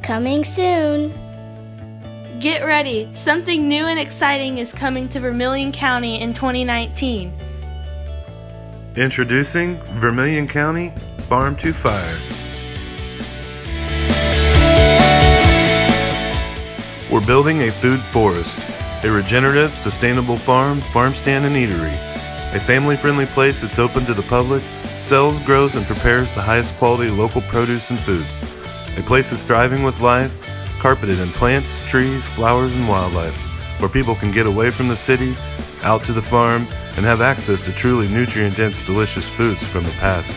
Coming soon. Get ready, something new and exciting is coming to Vermilion County in 2019. Introducing Vermilion County Farm to Fire. We're building a food forest, a regenerative, sustainable farm stand, and eatery. A family-friendly place that's open to the public, sells, grows, and prepares the highest quality local produce and foods. A place that's thriving with life, carpeted in plants, trees, flowers, and wildlife, where people can get away from the city, out to the farm, and have access to truly nutrient-dense, delicious foods from the past.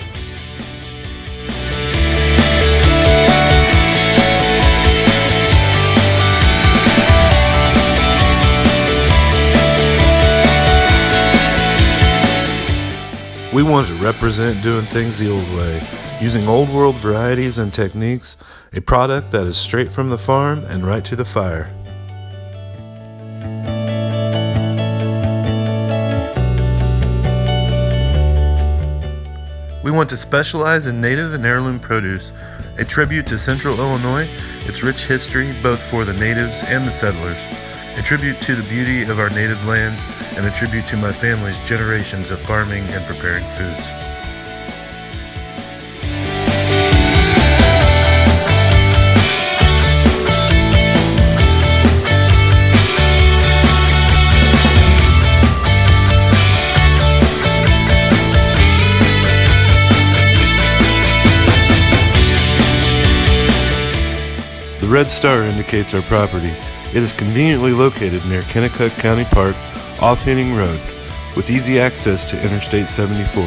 We want to represent doing things the old way, using old world varieties and techniques, a product that is straight from the farm and right to the fire. We want to specialize in native and heirloom produce, a tribute to Central Illinois, its rich history both for the natives and the settlers, a tribute to the beauty of our native lands, and a tribute to my family's generations of farming and preparing foods. The red star indicates our property. It is conveniently located near Kennecott County Park, off Henning Road, with easy access to Interstate 74.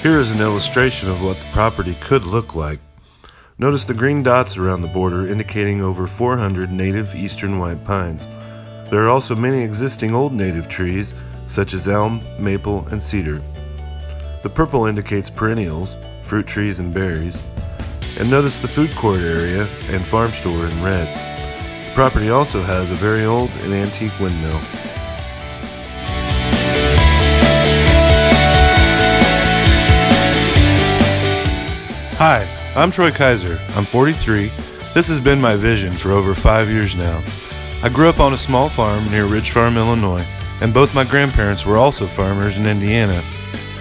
Here is an illustration of what the property could look like. Notice the green dots around the border indicating over 400 native eastern white pines. There are also many existing old native trees, such as elm, maple, and cedar. The purple indicates perennials, fruit trees and berries, and notice the food court area and farm store in red. The property also has a very old and antique windmill. Hi, I'm Troy Kaiser. I'm 43. This has been my vision for over 5 years now. I grew up on a small farm near Ridge Farm, Illinois, and both my grandparents were also farmers in Indiana.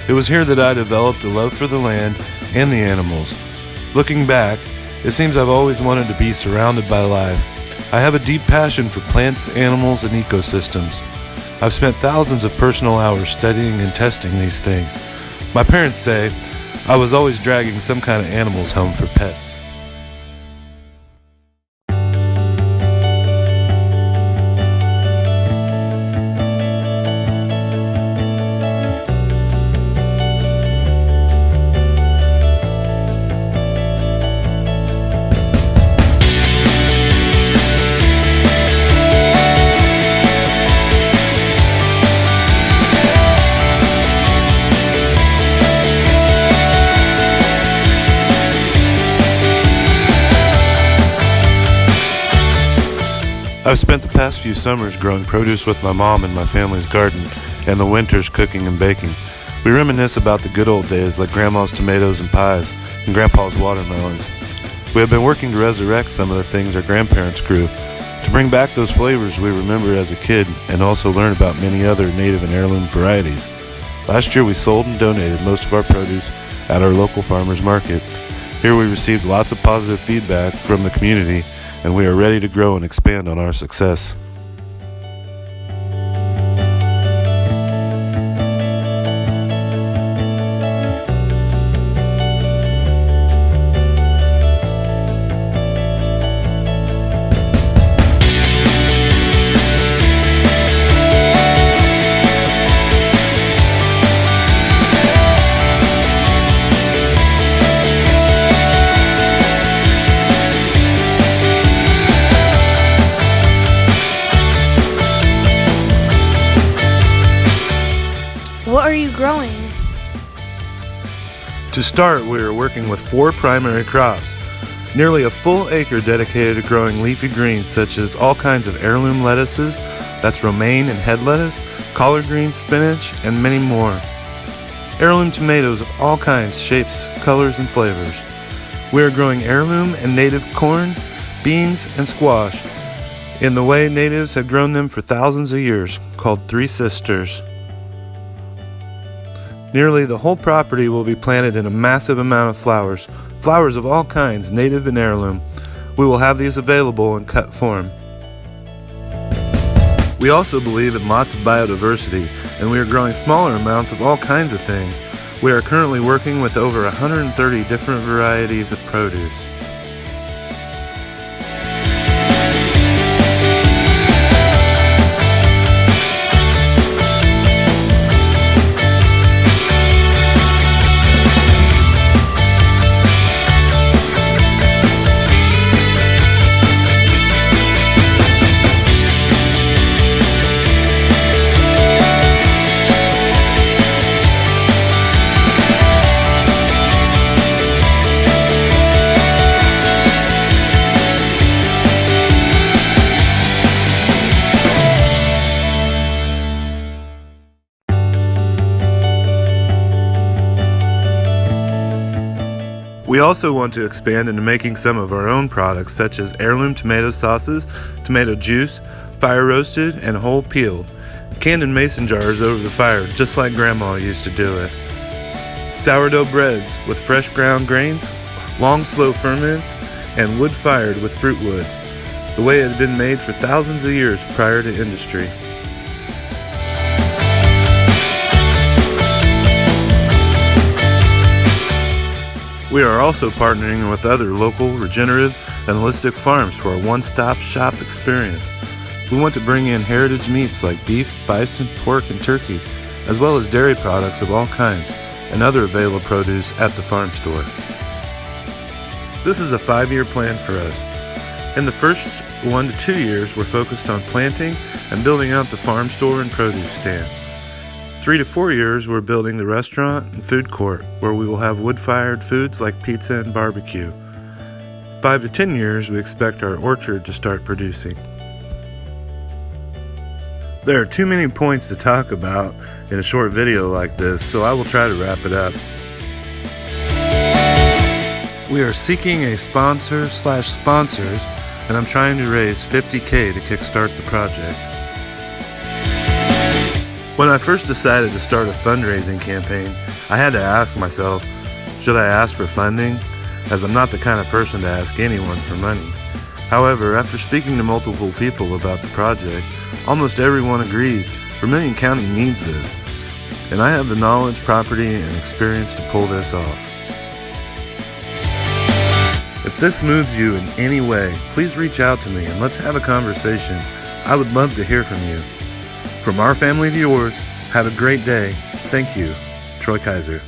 It was here that I developed a love for the land and the animals. Looking back, it seems I've always wanted to be surrounded by life. I have a deep passion for plants, animals, and ecosystems. I've spent thousands of personal hours studying and testing these things. My parents say I was always dragging some kind of animals home for pets. I've spent the past few summers growing produce with my mom in my family's garden, and the winters cooking and baking. We reminisce about the good old days like Grandma's tomatoes and pies and Grandpa's watermelons. We have been working to resurrect some of the things our grandparents grew, to bring back those flavors we remembered as a kid and also learn about many other native and heirloom varieties. Last year we sold and donated most of our produce at our local farmers market. Here we received lots of positive feedback from the community, and we are ready to grow and expand on our success. What are you growing? To start, we are working with 4 primary crops. Nearly a full acre dedicated to growing leafy greens such as all kinds of heirloom lettuces, that's romaine and head lettuce, collard greens, spinach, and many more. Heirloom tomatoes of all kinds, shapes, colors, and flavors. We are growing heirloom and native corn, beans, and squash in the way natives had grown them for thousands of years, called Three Sisters. Nearly the whole property will be planted in a massive amount of flowers of all kinds, native and heirloom. We will have these available in cut form. We also believe in lots of biodiversity, and we are growing smaller amounts of all kinds of things. We are currently working with over 130 different varieties of produce. We also want to expand into making some of our own products such as heirloom tomato sauces, tomato juice, fire roasted, and whole peeled, canned in mason jars over the fire just like Grandma used to do it. Sourdough breads with fresh ground grains, long slow ferments, and wood fired with fruit woods, the way it had been made for thousands of years prior to industry. We are also partnering with other local, regenerative, and holistic farms for a one-stop shop experience. We want to bring in heritage meats like beef, bison, pork, and turkey, as well as dairy products of all kinds, and other available produce at the farm store. This is a 5-year plan for us. In the first 1 to 2 years, we're focused on planting and building out the farm store and produce stand. 3 to 4 years, we're building the restaurant and food court, where we will have wood-fired foods like pizza and barbecue. 5 to 10 years, we expect our orchard to start producing. There are too many points to talk about in a short video like this, so I will try to wrap it up. We are seeking a sponsor/sponsors, and I'm trying to raise $50,000 to kickstart the project. When I first decided to start a fundraising campaign, I had to ask myself, should I ask for funding? As I'm not the kind of person to ask anyone for money. However, after speaking to multiple people about the project, almost everyone agrees Vermilion County needs this, and I have the knowledge, property, and experience to pull this off. If this moves you in any way, please reach out to me and let's have a conversation. I would love to hear from you. From our family to yours, have a great day. Thank you, Troy Kaiser.